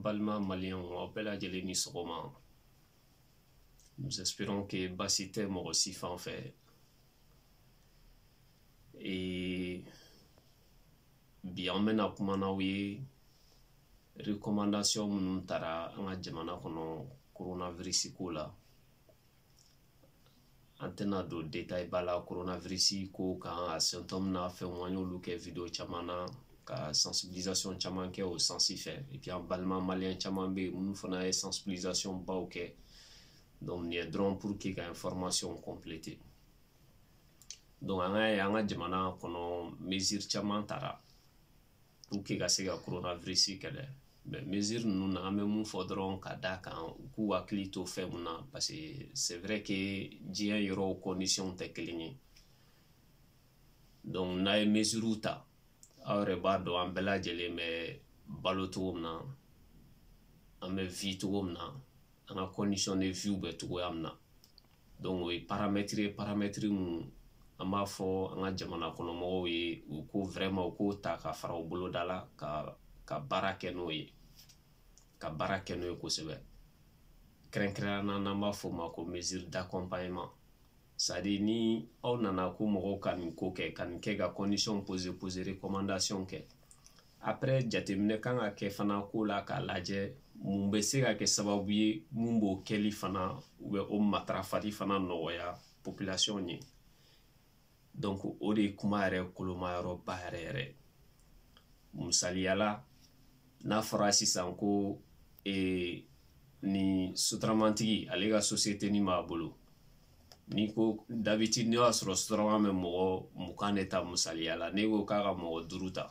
Balma malien on appelle à Djeleni Sokoma. Nous espérons que Bassité aussi en fait. Et bien maintenant kumanawi recommandation mun tara anga jamana kono coronavirus ko la. Antena do détail bala coronavirus ko kan a symptôme na fait moyen lu ke vidéo chamana ka sensibilisation chaman ke au sens fait et puis en balma malien chaman be mun fana e sensibilisation ba ok donc ni drone pour que ka information complétée donc anga jamana kono mesure chaman tara pour que ka se ka coronavirus kele mais mesure nous na même faudront ka da kan ku akli to fait muna parce que c'est vrai que dien yoro condition technique donc na mesure ta awre ba do an bela jele me baloto na ame vito na ana condition de view be to amna donc we paramétrer mu ama fo anga jamana kono mo we ko vraiment ko ta ka fara bolo dala ka barake no ye ka barake no ko sebe krenkra na namba fo ma ko mesure d'accompagnement c'est-à-dire ni on nana ko mo kan ko ke kan ke ga condition poser recommandation ke après jatemine kan a ke fana ko la ka laje mun be se ga ke sababu ye mun bo keli fana ou o matrafati fana no ya population ni donc o de kuma re koloma yoro bare musaliyala na farasi sanko ni sutramantigi ale ga société ni ma bolo ni ko d'habitude ni asro sutrama me mo mukaneta musaliyala ne ko ka mo duruta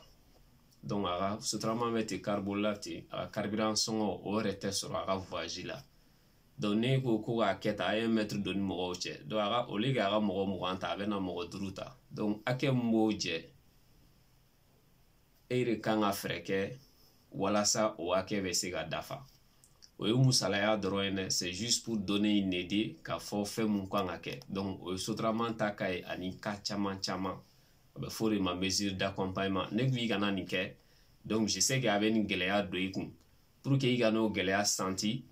donc aga sutrama me te carbolate a carburant songo o rete sur aga voyage la donc ne ko a keta ay mettre de mo che do aga oliga aga mo muganta bena mo duruta donc ake mo je ere kanga freke wala sa o ake be se ga dafa o yu musalaya droine c'est juste pour donner une idée ka fo fe mun kanga ke donc o sotramant ta kai ani ka chama be fori ma mesure d'accompagnement ne gwi kana ni ke donc je sais que avec une gelea do ikun pour que iga no gelea senti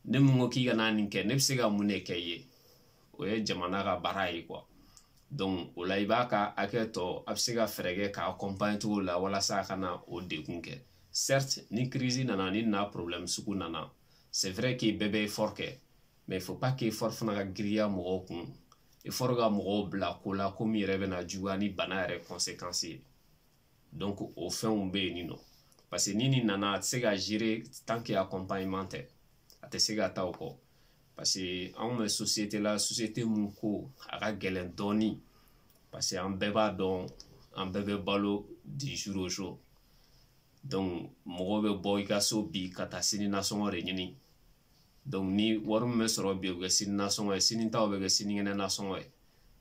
ne mungo ki kana ni ke ne se ga mune ke ye o ye jamana ga barai quoi donc o la ibaka aketo absiga frege ka accompagne tout la wala sa kana o dekunke certes ni crise nana ni na problème suku nana c'est vrai que bébé fort que mais il faut pas que fort fana ga gria mo kun il faut ga mo bla ko la comme il revena juani bana re conséquences donc au fin on be ni no parce que ni nana se ga gérer tant que accompagnement ate se ga ta ko parce que en société la société mun ko aga gelen doni parce que en beba don en bébé balo du jour au jour donc mo be boy ka so bi kata sini nation re nyini donc ni warum me soro bi ga sini nation e sini taw be ga sini ngene nation e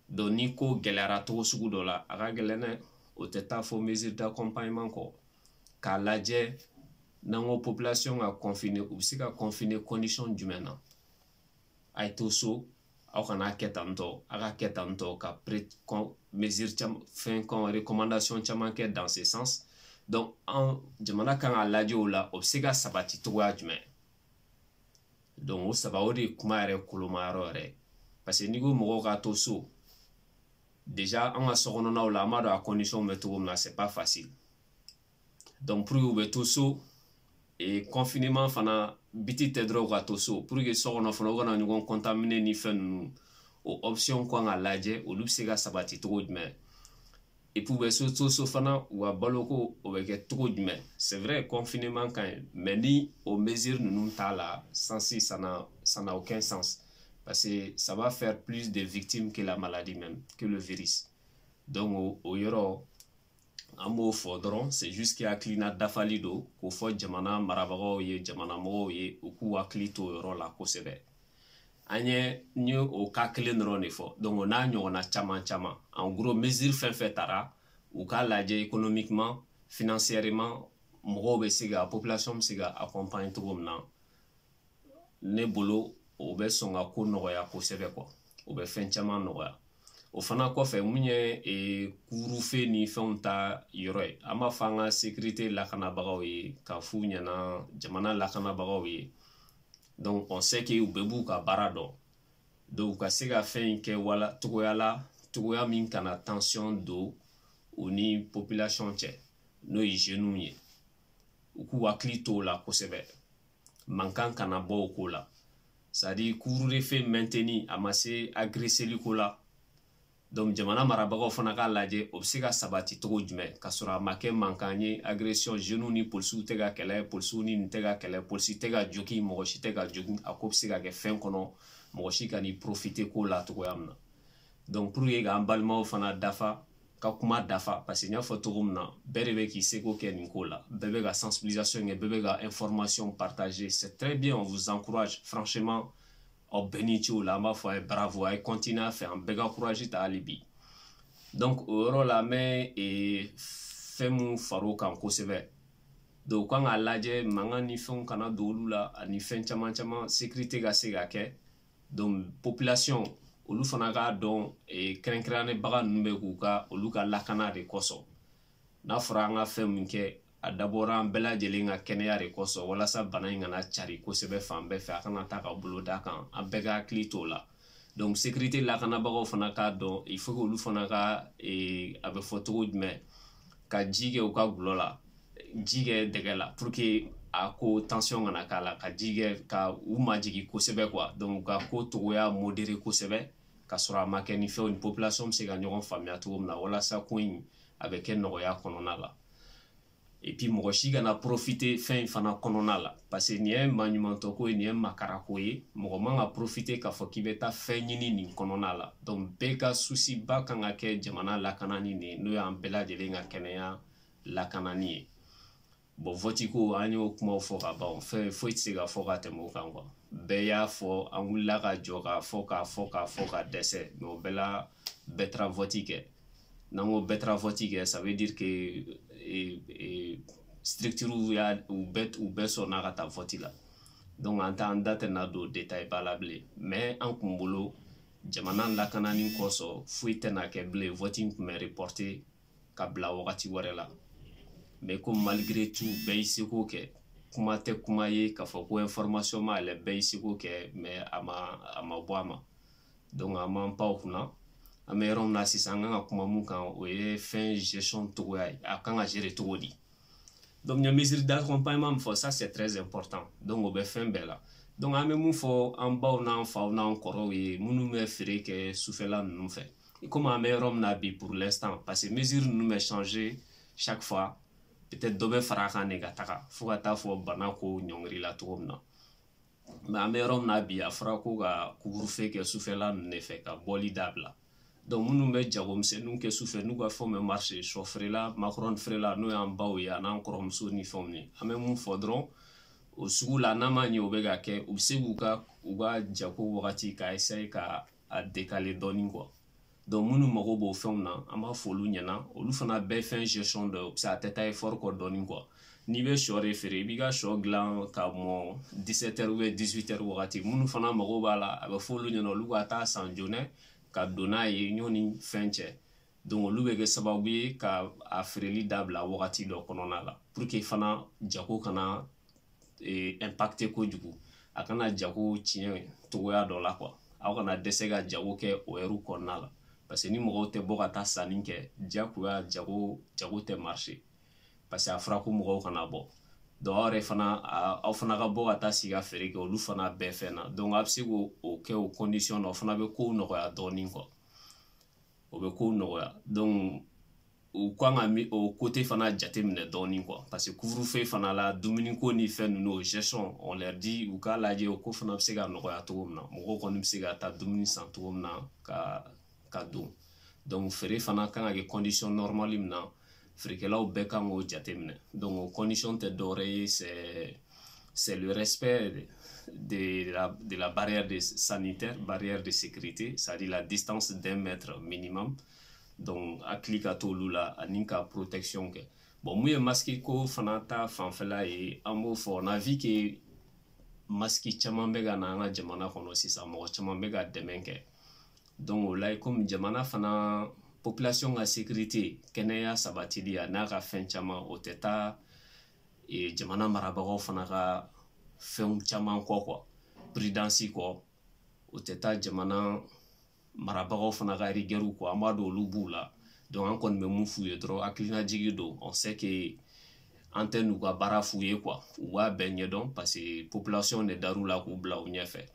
donc ni ko gelara to sugu do la aga gelene o teta fo mesure d'accompagnement ko ka laje nango population a confiné ou sika confiné condition d'humaine ay to so aw kana ketanto aga ketanto ka mesure fin kon recommandation chama ke dans ce sens donc en jamana kan a lajo la obsega sabati to wajme donc o sabawori kuma re kolomaro re parce que nigo mo ga to so déjà en a sokono na la ma da condition météo na c'est pas facile donc pour ou to so et confinement fana biti te droga ga to so pour que sokono fana gona ni gon contaminer ni fen o option ko nga laje o lupsega sabati to wajme et pour so fana ou a baloko o beke tout c'est vrai confinement quand mais ni aux mesures nous ta la sensi ça n'a aucun sens parce que ça va faire plus de victimes que la maladie même que le virus donc au yoro amo fodron c'est juste qu'il y a clina dafalido ko fo jamana marabago ye jamana mo ye o ku aklito yoro la ko sebe anye ni o kakle nrone fo donc on a nyona chama en gros mesure fait tara ou ka laje économiquement financièrement mo be siga population siga accompagne tout comme na ne bolo o be songa ko no ya ko sebe ko o be fen chama no ya o fana kɔfɛ mun ye kurufe ni fɛnw ta yɔrɔ ye an b'a fɔ an ka sécurité lakanabagaw ye k'a f'u ɲɛna jamana lakanabagaw ye donc on sait que u bɛɛ b'u ka baara dɔn donc u ka se ka fɛn in kɛ wala togoya min kana tension don u ni population cɛ n'o ye jeunes ye u k'u hakili to o la kosɛbɛ mankan kana bɔ o ko la c'est à dire couvre-feu maintenu a ma se agresseli ko la donc jamana marabagaw fana k'a lajɛ o bɛ se ka sabati cogo jumɛn ka sɔrɔ a ma kɛ mankan ye agression jeunes ni polisiw tɛ ka kɛlɛ polisiw ni nin tɛ ka kɛlɛ polisi tɛ ka jogi mɔgɔ si tɛ ka jogi a ko bɛ se ka kɛ fɛn kɔnɔ mɔgɔ si ka ni profiter ko la cogoya min na donc pour que k'an balimaw fana dafa ka kuma dafa parce que n y'a fɔ cogo min na bɛɛ de bɛ k'i seko kɛ nin ko la bɛɛ bɛ ka sensibilisation kɛ bɛɛ bɛ ka information partager c'est très bien on vous encourage franchement aw bɛɛ ni ce o la an b'a fɔ a ye bravo a ye continuer a fɛ an bɛɛ ka courage ta hali bi donc o yɔrɔ la n bɛ fɛn mun far'o kan kosɛbɛ donc u kan k'a lajɛ mankan ni fɛnw kana don olu la ani fɛn caman caman sécurité ka se ka kɛ donc population olu fana k'a dɔn kɛrɛnkɛrɛnnebaga ninnu bɛ k'u ka olu ka lakana de kosɔn n'a fɔra an ka fɛn min kɛ a dabɔra an bɛɛ lajɛlen ka kɛnɛya de kosɔn walasa bana in kana cari kosɛbɛ fan bɛɛ fɛ a kana taa ka bolo da kan an bɛɛ ka hakili t'o la donc sécurité lakanabagaw fana k'a dɔn il faut que olu fana ka a bɛ fɔ cogo jumɛn ka ji kɛ u ka gulɔ la ji kɛ dɛgɛ la pour que a ko tension kana k'a la ka ji kɛ ka u majigin kosɛbɛ quoi donc ka ko togoya modéré kosɛbɛ ka sɔrɔ a ma kɛ ni fɛnw ni population bɛ se ka ɲɔgɔn faamuya cogo min na walasa ko in a bɛ kɛ nɔgɔya kɔnɔna la et puis mɔgɔ si kana profiter fɛn in fana kɔnɔna la parce que nin ye maɲumantɔ ko ye nin ye makarako ye mɔgɔ man ka profiter k'a fɔ k'i bɛ taa fɛn ɲini nin kɔnɔna la donc bɛɛ ka souci ba kan ka kɛ jamana lakanani de ye n'o y'an bɛɛ lajɛlen ka kɛnɛya lakanani ye bon vote ko an y'o kumaw fɔ ka ban fɛn foyi tɛ se ka fɔ ka tɛmɛ o kan quoi bɛɛ y'a fɔ an wulila ka jɔ k'a fɔ ka dɛsɛ mais o bɛɛ la bɛɛ taara vote kɛ n'an ko bɛɛ taara vote kɛ ça veut dire que structure u bɛɛ sɔnna ka taa vote la donc an da tɛna don détail ba la bilen mais an kun bolo jamana lakanani kosɔn foyi tɛna kɛ bilen vote in tun bɛ reporter ka bila wagati wɛrɛ la mais comme malgré tout bɛɛ y'i seko kɛ kuma tɛ kuma ye k'a fɔ ko information ma yɛlɛ bɛɛ y'i seko kɛ mais a ma bɔ a ma donc an m'an pan o kunna an bɛ yɔrɔ min na sisan an kan ka kuma mun kan o ye fɛn gestion togoya ye a kan ka gérer cogo di donc ɲɛ mesure d'accompagnement min fɔ ça c'est très important donc o bɛ fɛn bɛɛ la donc an bɛ mun fɔ an baw n'an faw n'an kɔrɔw ye minnu bɛ feere kɛ sufɛla ninnu fɛ comme an bɛ yɔrɔ min na bi pour l'instant parce que mesure ninnu bɛ changer chaque fois peut-être dɔ bɛ fara a kan de ka taga fo ka taa fɔ bana ko ɲɔngiri la cogo min na mais an bɛ yɔrɔ min na bi a fɔra ko ka couvre-feu kɛ sufɛla ninnu de fɛ ka bɔli dabila donc minnu bɛ jagomisɛnninw kɛ sufɛ n'u ka fɛnw bɛ marché sɔ feerela macaroni feerela n'o y'an baw ye a n'an kɔrɔmuso ni fɛnw ye an bɛ mun fɔ dɔrɔn o sugu la n'a ma ɲɛ o bɛ ka kɛ u bɛ se k'u ka jago wagati ka essayer ka a décaler dɔɔni quoi donc minnu mago b'o fɛnw na an b'a fɔ olu ɲɛna olu fana bɛɛ fɛn gestion dɔ ye o bɛ se a tɛ taa effort kɔ dɔɔni quoi n'i bɛ sɔ de feere i b'i ka sɔ dilan ka mɔ 17h ou 18h wagati minnu fana mago b'a la a bɛ fɔ olu ɲɛna olu ka taa san joona ka don n'a ye ɲɔni fɛn cɛ donc olu bɛ kɛ sababu ye ka a feereli dabila wagati dɔ kɔnɔna la pour que fana jago kana impacter kojugu a kana jago tiɲɛ togoya dɔ la quoi aw kana dɛsɛ ka jago kɛ o heure kɔnɔna la parce que ni mɔgɔw tɛ bɔ ka taa sanni kɛ diyagoya jago tɛ marché parce que a fɔra ko mɔgɔw kana bɔ donc aw yɛrɛ fana aw fana ka bɔ ka taa sigi ka feere kɛ olu fana bɛɛ fɛn na donc a bɛ se k'o kɛ o condition na o fana bɛ kow nɔgɔya dɔɔni quoi o bɛ kow nɔgɔya donc u kan ka o côté fana jateminɛ dɔɔni quoi parce que couvre-feu fana la dumuni ko ni fɛn ninnu o gestion on leur dit u k'a lajɛ o ko fana bɛ se ka nɔgɔya cogo min na mɔgɔw kɔni bɛ se ka taa dumuni san cogo min na ka don donc feere fana kan ka kɛ condition normale min na feerekɛlaw bɛɛ kan k'o jateminɛ donc o condition tɛ dɔwɛrɛ ye c'est le respect de la barrière sanitaire, barrière de sécurité, c'est-à-dire la distance d'1 mètre minimum. Donc, hakili ka t'olu la ani ka protection kɛ. Bon, mun ye masque ko fana ta fanfɛla ye, an b'o fɔ, on a vu que masque caman bɛ ka na an ka jamana kɔnɔ sisan, mɔgɔ caman bɛ ka dɛmɛ kɛ. donc o la comme jamana fana population ka sécurité kɛnɛya sabatili a n'a ka fɛn caman o tɛ taa jamana marabagaw fana ka fɛnw caman kɔ quoi prudence kɔ o tɛ taa jamana marabagaw fana ka rigueur kɔ an b'a dɔn olu b'u la donc an kɔni bɛ mun f'u ye dɔrɔn hakilina jigi don on sait que an tɛ n'u ka baara f'u ye quoi u b'a bɛɛ ɲɛdɔn parce que population de dar'u la k'u bila u ɲɛfɛ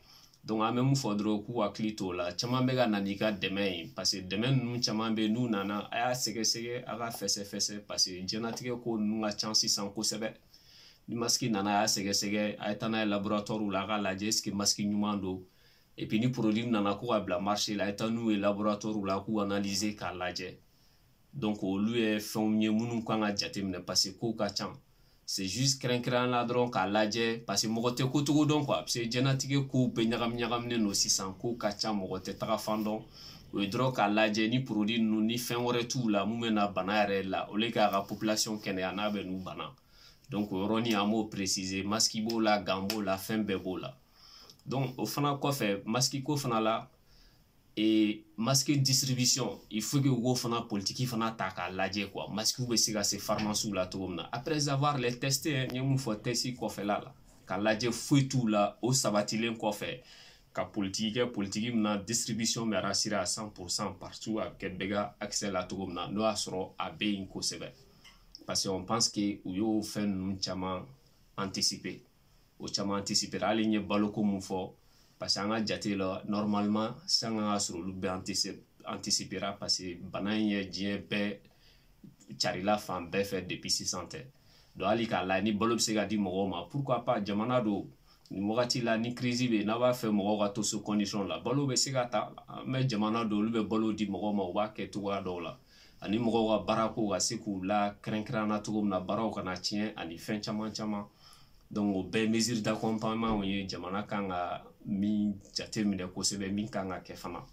donc an bɛ mun fɔ dɔrɔn k'u hakili t'o la caman bɛ ka na n'i ka dɛmɛ ye parce que dɛmɛ ninnu caman bɛ n'u nana a y'a sɛgɛsɛgɛ a ka fɛsɛfɛsɛ parce que diɲɛlatigɛ ko ninnu ka can sisan kosɛbɛ ni masque nana a y'a sɛgɛsɛgɛ a ye taa n'a ye laboratoire la a ka lajɛ est ce que masque ɲuman don et puis ni produit nana ko ka bila marché la a ye taa n'u ye laboratoire la k'u analyser k'a lajɛ donc olu ye fɛnw ye minnu kan ka jateminɛ parce que kow ka can c'est juste kɛrɛnkɛrɛn la dɔrɔn k'a lajɛ parce que mɔgɔ tɛ kocogo dɔn quoi parce que diɲɛlatigɛ kow bɛɛ ɲagaminen don sisan kow ka ca mɔgɔ tɛ taga fan dɔn o ye dɔrɔn k'a lajɛ ni produit ninnu ni fɛn wɛrɛ t'u la mun bɛna bana yɛrɛ la o le k'a ka population kɛnɛya n'a bɛ n'u bana donc o yɔrɔnin an b'o préciser masque b'o la gant b'o la fɛn bɛɛ b'o la donc o fana kɔfɛ masque ko fana la et masque distribution il faut que wo fana politique fana ta k'a lajɛ quoi masque bɛ se ka se pharmacie la cogo min na après avoir les testé n ye mun fɔ test kɔfɛla la k'a lajɛ foyi t'u la o sabatilen kɔfɛ ka politique kɛ politique min na distribution bɛ rassurer à 100% partout a kɛ bɛɛ ka accès la cogo min na n'o y'a sɔrɔ a bɛ yen kosɛbɛ parce que on pense que u y'o fɛn ninnu caman anticiper o caman anticiper hali n ye baloko mun fɔ parce que an ka jate la normalement san ka sɔrɔ olu bɛɛ anticipera parce que bana in ye diɲɛ bɛɛ carila fan bɛɛ fɛ depuis sisan tɛ donc hali k'a la ni balo bɛ se ka di mɔgɔw ma pourquoi pas jamana don ni wagati la ni crise bɛ yen n'a b'a fɛ mɔgɔw ka to so condition la balo bɛ se ka ta mais jamana don olu bɛ balo di mɔgɔw ma u b'a kɛ cogoya dɔw la ani mɔgɔw ka baarako ka se k'u la kɛrɛnkɛrɛnna cogo min na baaraw kana tiɲɛ ani fɛn caman caman donc o bɛɛ mesure d'accompagnement ye jamana kan ka min jateminɛ kosɛbɛ min kan ka kɛ fana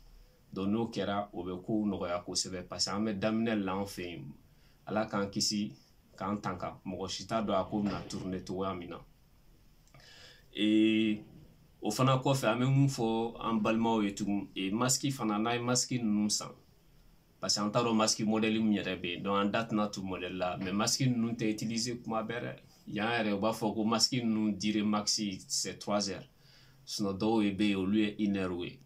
donc n'o kɛra o bɛ kow nɔgɔya kosɛbɛ parce que an bɛ daminɛ la an fɛ yen ala k'an kisi k'an tanga mɔgɔ si t'a dɔn a ko bɛna tourner cogoya min na o fana kɔfɛ an bɛ mun fɔ an balimaw ye tugun masque fana n'a ye masque ninnu san parce que an t'a dɔn masque modèle min yɛrɛ bɛ yen donc an da tɛna tu modèle la mais masque ninnu tɛ utiliser kuma bɛɛ dɛ yan yɛrɛ u b'a fɔ ko masque ninnu durée maxi c'est 3 heures sinon dɔw ye bɛ yen olu ye 1 heure ye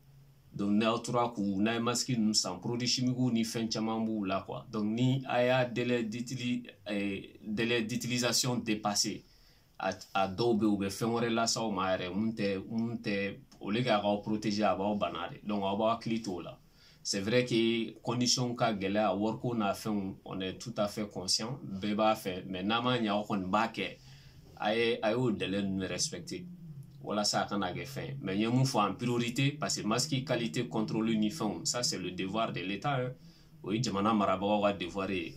donc n'aw tora k'u n'a ye masque ninnu san produit chimiques ni fɛn caman b'u la quoi donc ni a y'a délai d'utilisation dépassé a dɔw bɛ u bɛ fɛn wɛrɛ las'aw ma yɛrɛ mun tɛ au lieu k'a k'aw protéger a b'aw bana de donc aw b'aw hakili t'o la c'est vrai que condition ka gɛlɛya wariko n'a fɛnw on est tout à fait conscient bɛɛ b'a fɛ mais n'a ma ɲɛ aw kɔni b'a kɛ a y'o délai ninnu respecter walasa a kana kɛ fɛn mais n ye mun fɔ en priorité parce que masque qualité contrôle ni fɛnw ça c'est le devoir de l'état o ye jamana marabagaw ka devoir ye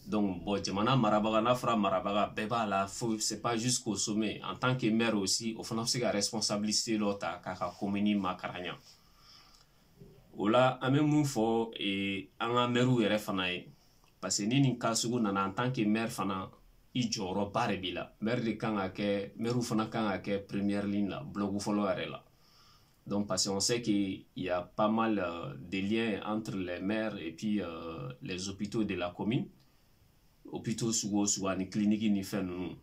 donc bon jamana marabaga n'a fɔra marabaga bɛɛ b'a la c'est pas jusqu'au sommet en tant que maire aussi o fana bɛ se ka responsabilité dɔ ta k'a ka commune makara ɲa o la an bɛ mun fɔ an ka maires yɛrɛ fana ye parce que ni nin cas sugu nana en tant que maire fana i jɔyɔrɔba de b'i la maire de kan ka kɛ maires fana kan ka kɛ première ligne la bloc fɔlɔ yɛrɛ la donc parce qu'on sait qu'il y a pas mal de liens entre les maires et puis les hôpitaux de la commune hôpitaux sugu o sugu ani clinique ni fɛn ninnu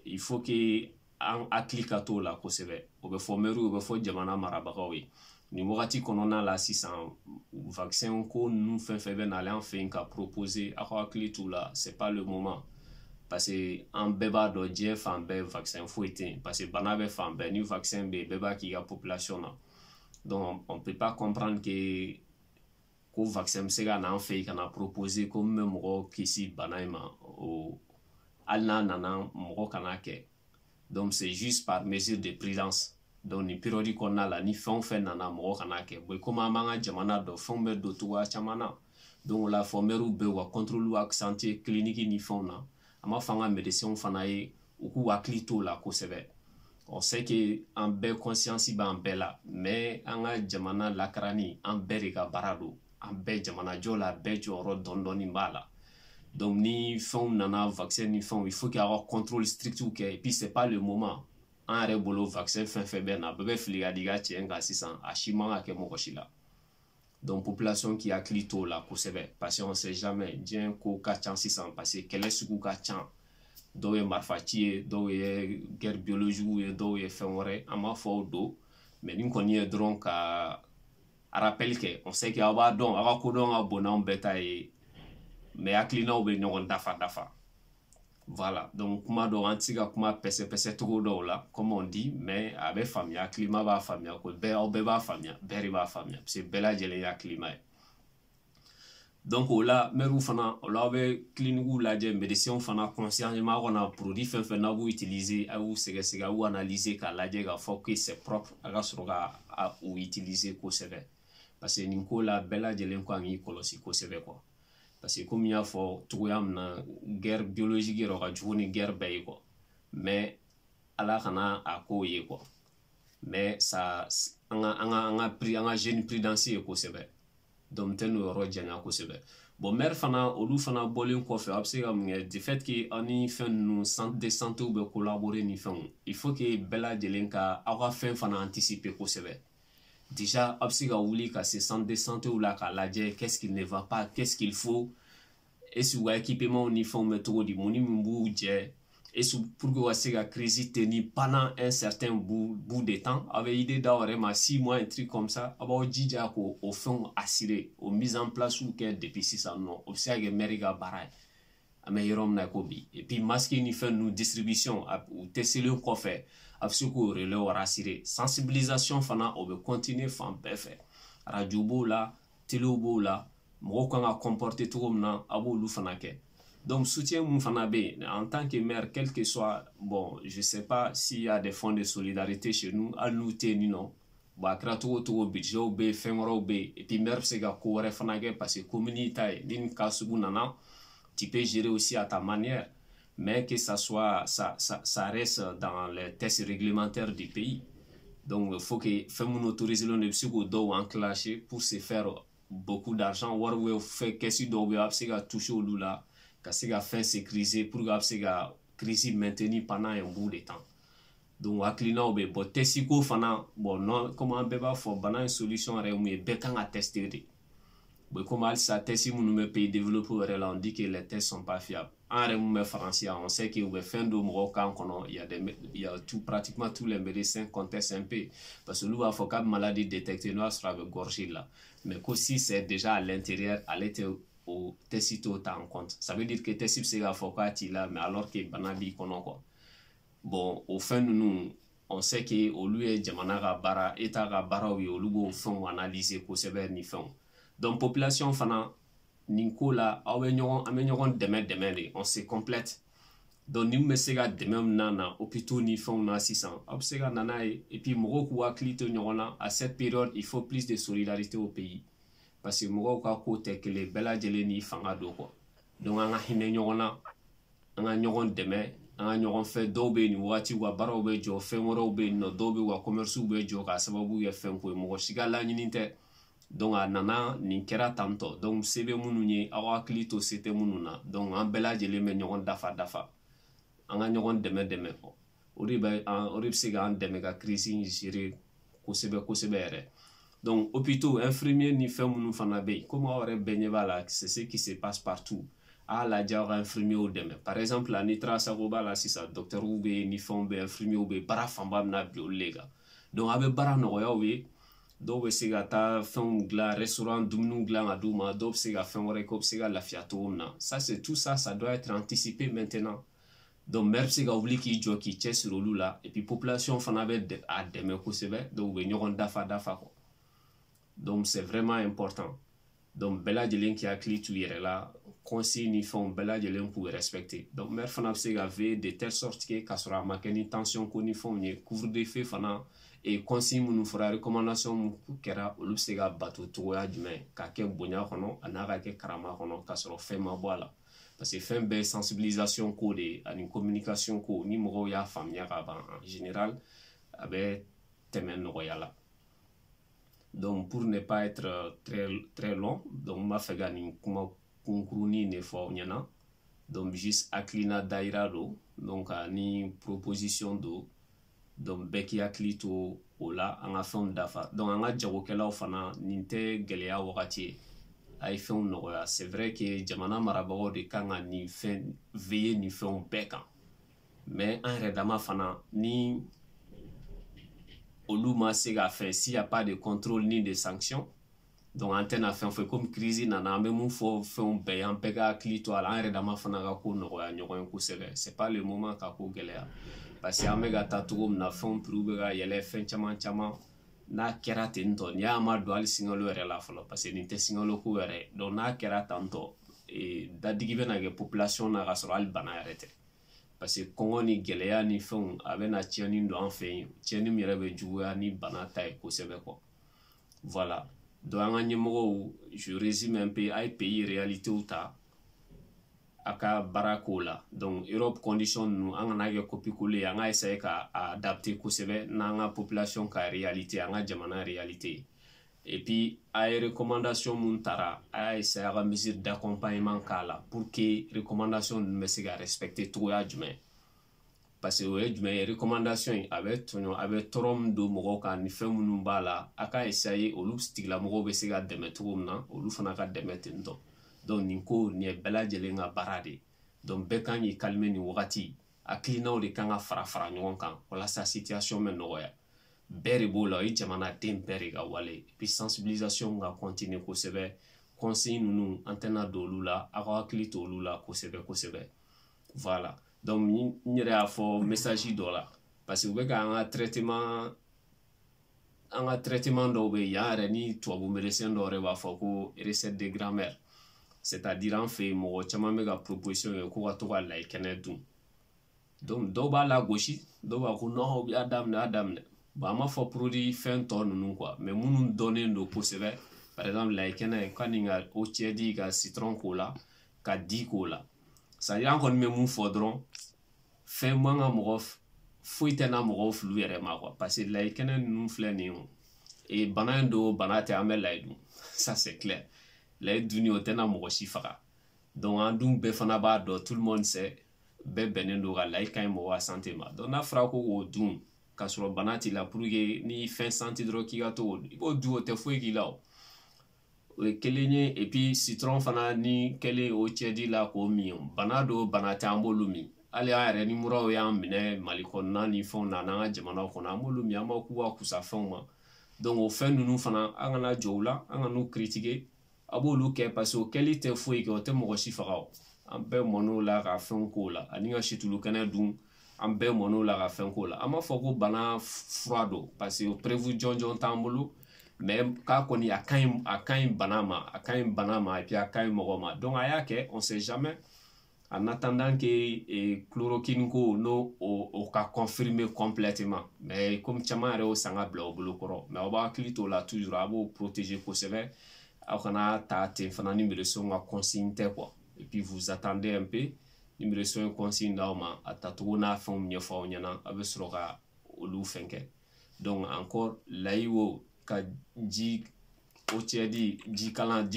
il faut que an hakili ka t'o la kosɛbɛ o bɛ fɔ maires o bɛ fɔ jamana marabagaw ye ni wagati kɔnɔna la sisan vaccin ko ninnu fɛn fɛn bɛ nalen an fɛ yen ka proposer aw ka hakili t'u la c'est pas le moment parce que an bɛɛ b'a dɔn diɲɛ fan bɛɛ vaccin foyi tɛ yen parce que bana bɛ fan bɛɛ ni vaccin bɛ yen bɛɛ b'a k'i ka population na donc on peut pas comprendre que ko vaccin bɛ se ka na an fɛ yen ka na proposer ko min bɛ mɔgɔw kisi bana in ma hali n'a nana mɔgɔ kana kɛ donc c'est juste par mesure de prudence donc ni période kɔnɔna la ni fɛn o fɛn nana mɔgɔ kana kɛ bon komi an b'an ka jamana dɔn fɛnw bɛ don cogoya caman na donc o la fɔ maires bɛ u ka contrôle accentuer clinique ni fɛnw na an b'a fɔ an ka médecins fana ye u k'u hakili t'o la kosɛbɛ on sait que an bɛɛ conscience b'an bɛɛ la mais an ka jamana lakarani an bɛɛ de ka baara don an bɛɛ jamanajɔ la bɛɛ jɔyɔrɔ dɔɔni dɔɔni b'a la donc ni fɛnw nana vaccin ni fɛnw il faut qu'il y ait un contrôle strict kɛ et puis c'est pas le moment an yɛrɛ bolo vaccin fɛn fɛn bɛ na bɛɛ bɛ fili ka di i ka tiɲɛ kan sisan a si man ka kɛ mɔgɔ si la donc population qui hakili t'o la kosɛbɛ parce que on sait jamais diɲɛ ko ka ca sisan parce que kɛlɛ sugu ka ca dɔw ye marifaci ye dɔw ye guerre biologique ye dɔw ye fɛn wɛrɛ an b'a fɔ o don mais ni kɔni ye dɔrɔn ka rappel kɛ on sait que aw b'a dɔn aw ka kodɔn ka bon n'anw bɛɛ ta ye mais hakilinaw bɛ ɲɔgɔn dafa voilà donc kuma dɔw an tɛ se ka kuma pɛsɛ togo dɔw la comme on dit mais a bɛ faamuya hakilima b'a faamuya ko bɛɛ aw bɛɛ b'a faamuya bɛɛ de b'a faamuya parce que bɛɛ lajɛlen ye hakilima ye donc o la mɛriw fana o la aw bɛ cliniquew lajɛ médecins fana consciemment kɔnɔ produit fɛn fɛn n'a b'u utiliser a y'u sɛgɛsɛgɛ a y'u analyser k'a lajɛ k'a fɔ que c'est propre a ka sɔrɔ ka u utiliser kosɛbɛ parce que nin ko la bɛɛ lajɛlen kan k'i kɔlɔsi kosɛbɛ quoi parce que comme y'a fɔ cogoya min na guerre biologique yɛrɛ ka jugu ni guerre bɛɛ ye quoi mais ala kana a ko ye quoi mais ça an ka jeune prudence ye kosɛbɛ donc tɛ n'o yɔrɔ janya kosɛbɛ bon maire fana olu fana bɔlen kɔfɛ a bɛ se ka mun kɛ du fait que aw ni fɛn ninnu centre de santé bɛ collaborer ni fɛnw il faut que bɛɛ lajɛlen ka aw ka fɛn fana anticiper kosɛbɛ déjà aw bɛ se ka wuli ka se centre de santé la k'a lajɛ qu'est-ce qui ne va pas qu'est-ce qu'il faut est-ce que équipement ni fɛnw bɛ cogo di mun ni mun b'u jɛ est-ce pour que ka se ka crise tenir pendant un certain bout de temps aw bɛ idée d'aw yɛrɛ ma 6 mois un truc comme ça aw b'aw jija k'o fɛnw assurer o mise en place kɛ depuis sisan nɔ o bɛ se ka kɛ maire ka baara ye an bɛ yɔrɔ min na ko bi et puis masque ni fɛn ninnu distribution u tɛ selen kɔfɛ a bɛ se k'o relais rassurer sensibilisation fana o bɛ continuer fan bɛɛ fɛ radio b'o la télé b'o la mɔgɔw kan ka comporter cogo min na a b'olu fana kɛ donc soutien mun fana bɛ en tant que maire quel que soit bon je sais pas s'il y a des fonds de solidarité chez nous hali n'u tɛ yen nɔ bon a kɛra cogo cogo budgetw bɛ yen fɛn wɛrɛw bɛ yen et puis maire bɛ se ka ko wɛrɛ fana kɛ parce que commune ta ye ni nin cas sugu nana tu peux gérer aussi à ta manière mais que ça reste dans les tests réglementaires du pays donc il faut que fɛn minnu autorisé de bɛ se k'o dɔw enclencher pour se faire beaucoup d'argent wari bɛ fɛ kɛsi dɔw bɛ yen a bɛ se ka toucher olu la ka se ka fɛn sécuriser pour que a bɛ se ka crise maintenir pendant un bout de temps donc hakilinaw bɛ bon test ko fana bon non comme an bɛɛ b'a fɔ bana in solution yɛrɛ ye mun ye bɛɛ kan ka tester de bon comme halisa test minnu bɛ pays développé yɛrɛ la on dit que les tests sont pas fiables an yɛrɛ mun bɛ faransi yan on sait que u bɛ fɛn dɔ mɔgɔw kan kɔnɔ il y a pratiquement tous les médecins contestent un peu parce que olu b'a fɔ k'a bɛ maladie détecter n'o y'a sɔrɔ a bɛ gorge la mais que si c'est déjà à l'intérieur ale tɛ o test t'o ta en compte ça veut dire que test bɛ se k'a fɔ k'a t'i la mais alors que bana b'i kɔnɔ quoi bon o fɛn ninnu on sait que olu ye jamana ka baara état ka baaraw ye olu b'o fɛnw analyser kosɛbɛ ni fɛnw donc population fana nin ko la aw bɛ ɲɔgɔn an bɛ ɲɔgɔn dɛmɛ de on se complète donc ni mun bɛ se ka dɛmɛ min na hôpitaux ni fɛnw na sisan aw bɛ se ka na n'a ye et puis mɔgɔw k'u hakili to ɲɔgɔn na à cette période il faut plus de solidarité au pays parce que mɔgɔw ka ko tɛ kelen bɛɛ lajɛlen ni fanga don quoi donc an ka hinɛ ɲɔgɔn na an ka ɲɔgɔn dɛmɛ an ka ɲɔgɔn fɛ dɔw bɛ yen nin wagati u ka baaraw bɛ jɔ fɛn wɛrɛw bɛ yen nɔ dɔw bɛ u ka commerce bɛ jɔ k'a sababu kɛ fɛn ko ye mɔgɔ si ka laɲini tɛ donc a nana nin kɛra tantɔ donc se bɛ minnu ye aw hakili to se tɛ minnu na donc an bɛɛ lajɛlen bɛ ɲɔgɔn dafa an ka ɲɔgɔn dɛmɛ o de bɛ se k'an dɛmɛ ka crise gérer kosɛbɛ yɛrɛ donc hôpitaux infirmiers ni fɛn minnu fana bɛ yen comme aw yɛrɛ bɛɛ ɲɛ b'a la c'est ce qui se passe partout a lajɛ aw ka infirmiers dɛmɛ par exemple ni taara Sagoba la sisan docteurs bɛ yen ni fɛnw bɛ infirmiers bɛ yen baara fanba bɛna bi olu de kan donc a bɛ baara nɔgɔya u ye dɔw bɛ se ka taa fɛnw dilan restaurant dumuniw dilan ka d'u ma dɔw bɛ se ka fɛn wɛrɛ kɛ u bɛ se ka lafiya cogo min na ça c'est tout ça ça doit être anticipé maintenant donc maire bɛ se ka wuli k'i jɔ k'i cɛsiri olu la et puis population fana bɛ a dɛmɛ kosɛbɛ donc u bɛ ɲɔgɔn dafa quoi donc c'est vraiment important donc bɛɛ lajɛlen k'i hakili t'u yɛrɛ la conseil ni fɛnw bɛɛ lajɛlen k'u respecter donc maire fana bɛ se ka veiller de telle sorte que k'a sɔrɔ a ma kɛ ni tension ko ni fɛnw ye couvre-feu fana et conseil minnu fɔra recommandation minnu kɛra olu bɛ se ka bato cogoya jumɛn k'a kɛ bonya kɔnɔ a n'a ka kɛ karama kɔnɔ k'a sɔrɔ fɛn ma bɔ a la parce que fɛn bɛɛ sensibilisation ko de ye ani communication ko ni mɔgɔw y'a faamuya ka ban en général a bɛ tɛmɛ nɔgɔya la donc pour ne pas être très long donc n b'a fɛ ka nin kuma kunkurunin de fɔ aw ɲɛna donc juste hakilina dayira don donc ani proposition don donc bɛɛ k'i hakili to o la an ka fɛnw dafa donc an ka jagokɛlaw fana nin tɛ gɛlɛya wagati ye a ye fɛnw nɔgɔya c'est vrai que jamana marabagaw de kan ka nin fɛn veiller nin fɛnw bɛɛ kan mais an yɛrɛ dama fana ni olu ma se ka fɛn s'il y a pas de contrôle ni de sanction donc an tɛna fɛn fɔ comme crise nana an bɛ mun fɔ fɛnw bɛɛ an bɛɛ ka hakili to a la an yɛrɛ dama fana ka ko nɔgɔya ɲɔgɔn ye kosɛbɛ c'est pas le moment ka ko gɛlɛya parce que an bɛ ka taa cogo min na fɛnw prix bɛ ka yɛlɛ fɛn caman caman n'a kɛra ten tɔ n'i y'a ma don hali sinkalo yɛrɛ la fɔlɔ parce que nin tɛ sinkalo ko yɛrɛ donc n'a kɛra tan tɔ dadigi bɛna kɛ population na ka sɔrɔ hali bana yɛrɛ tɛ parce que kɔngɔ ni gɛlɛya ni fɛnw a bɛna tiɲɛni don an fɛ yen tiɲɛni min yɛrɛ bɛ juguya ni bana ta ye kosɛbɛ quoi voilà donc an ka ɲɛmɔgɔw je résume un peu a ye pays réalitéw ta a ka baara k'o la donc Europe condition ninnu an kana kɛ copie-coller an ka essayer ka adapter kosɛbɛ n'an ka population ka réalité an ka jamana réalité et puis a ye recommandation mun tara a y'a essayer a ka mesure d'accompagnement k'a la pour que recommandation ninnu bɛ se ka respecter cogoya jumɛn parce que o ye jumɛn ye recommandation in a bɛ tɔɲɔ a bɛ tɔɔrɔ min don mɔgɔw kan ni fɛn minnu b'a la a ka essayer olu tigilamɔgɔw bɛ se ka dɛmɛ cogo min na olu fana ka dɛmɛ ten tɔ donc nin ko nin ye bɛɛ lajɛlen ka baara de donc bɛɛ kan k'i calmer nin wagati hakilinaw de kan ka fara fara ɲɔgɔn kan walasa situation bɛ nɔgɔya bɛɛ de b'o la o ye jamanaden bɛɛ de ka wale et puis sensibilisation ka continuer kosɛbɛ conseil ninnu an tɛna don olu la aw ka hakili to olu la kosɛbɛ kosɛbɛ voilà donc n yɛrɛ y'a fɔ message dɔ la parce que u bɛ ka an ka traitement dɔw bɛ yen yan yɛrɛ ni tubabu médecin dɔw yɛrɛ b'a fɔ ko recette de grand-mère c'est-à-dire an fɛ yen mɔgɔ caman bɛ ka proposition kɛ ko ka to ka layi kɛnɛ dun donc dɔw b'a lagosi dɔw b'a ko non u y'a daminɛ bon an m'a fɔ produit fɛn tɔ ninnu quoi mais minnu dɔnnen don kosɛbɛ par exemple layi kɛnɛ ka nin ka o cɛdi ka citron k'o la ka di k'o la c'est-à-dire an kɔni bɛ mun fɔ dɔrɔn fɛn man ka mɔgɔ foyi tɛ na mɔgɔw fili yɛrɛ ma quoi parce que layi kɛnɛ ninnu filɛ nin ye bana in don bana tɛ an bɛ layi dun ça c'est clair layi dunni o tɛna mɔgɔ si faga donc an dun bɛɛ fana b'a dɔn tout le monde sait bɛɛ bɛnnen don ka layi ka ɲi mɔgɔ ka santé ma donc n'a fɔra ko k'o dun k'a sɔrɔ bana t'i la pour que ni fɛn santé dɔrɔn k'i ka to i b'o dun o tɛ foyi k'i la o ye kelen ye et puis citron fana ni kɛlen o cɛdi la k'o min bana don bana tɛ an b'olu min hali an yɛrɛ ni muraw y'an minɛ mali kɔnɔna ni fɛnw na n'an ka jamanaw kɔnɔ an b'olu min an b'a k'u ka kusa fɛnw ma donc o fɛn ninnu fana an kana jɔ u la an ka n'u critiquer a b'olu kɛ parce que o kɛli tɛ foyi kɛ o tɛ mɔgɔ si faga o an bɛɛ mɔn'o la ka fɛn k'o la ani ka situlu kɛnɛ dun an bɛɛ mɔn'o la ka fɛn k'o la an m'a fɔ ko bana fura don parce que o prévu jɔnjɔn t'an bolo mais k'a kɔni a ka ɲi bana ma a ka ɲi bana ma et puis a ka ɲi mɔgɔ ma donc a y'a kɛ on sait jamais en attendant que chloroquine ko n'o o ka confirmer complètement mais comme caman yɛrɛ y'o san ka bila o bolo kɔrɔ mais aw b'a hakili t'o la toujours a b'o protéger kosɛbɛ aw kana ta ten fana ni médecin ka consigne tɛ quoi et puis vous attendez un peu ni médecin ye consigne d'aw ma a tacogo n'a fɛnw ɲɛfɔ aw ɲɛna a bɛ sɔrɔ ka olu fɛn kɛ donc encore layi wo ka ji o cɛdi ji kalan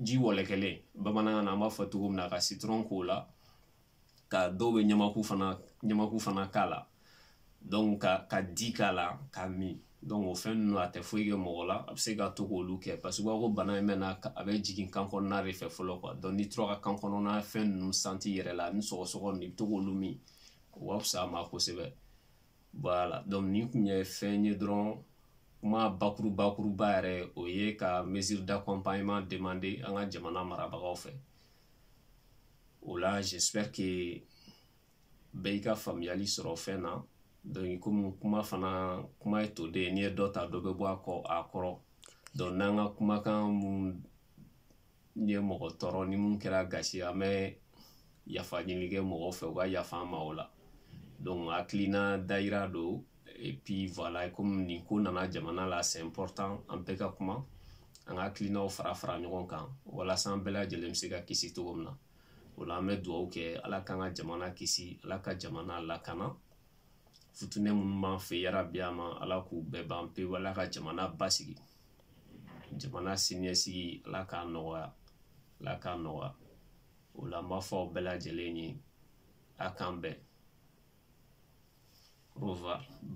ji wɔlɛkɛlen bamanankan na an b'a fɔ cogo min na ka citron k'o la ka dɔw bɛ ɲamaku fana k'a la donc ka di k'a la ka min donc o fɛn ninnu a tɛ foyi kɛ mɔgɔ la a bɛ se ka to k'olu kɛ parce que u b'a fɔ ko bana in mɛna a bɛ jigin kan kɔnɔna de fɛ fɔlɔ quoi donc n'i tora ka kan kɔnɔna fɛn ninnu santi yɛrɛ la ni sɔgɔsɔgɔ ninnu i bɛ to k'olu min o ka fisa a ma kosɛbɛ voilà donc nin tun ye fɛn ye dɔrɔn kuma bakuruba yɛrɛ o ye ka mesure d'accompagnement demander an ka jamana marabagaw fɛ o la j'espère que bɛɛ y'i ka faamuyali sɔrɔ fɛn na donc komi kuma ye toden ye n'i ye dɔ ta dɔ bɛ bɔ a kɔrɔ donc n'an ka kumakan mun ye mɔgɔ tɔɔrɔ ni mun kɛra gasi an bɛ yafa ɲini kɛ mɔgɔw fɛ u ka yafa an ma o la donc hakilina dayira don et puis voilà comme nin ko nana jamana la c'est important an bɛɛ ka kuma an ka hakilinaw fara fara ɲɔgɔn kan walasa an bɛɛ lajɛlen bɛ se ka kisi cogo min na o la an bɛ dugawu kɛ ala k'an ka jamana kisi ala ka jamana lakana futunɛ minnu b'an fɛ yarabi a ma ala k'u bɛɛ ban pewu ala ka jamana basigi jamana siniɲɛsigi ala k'a nɔgɔya o la n b'a fɔ aw bɛɛ lajɛlen ye a k'an bɛn au revoir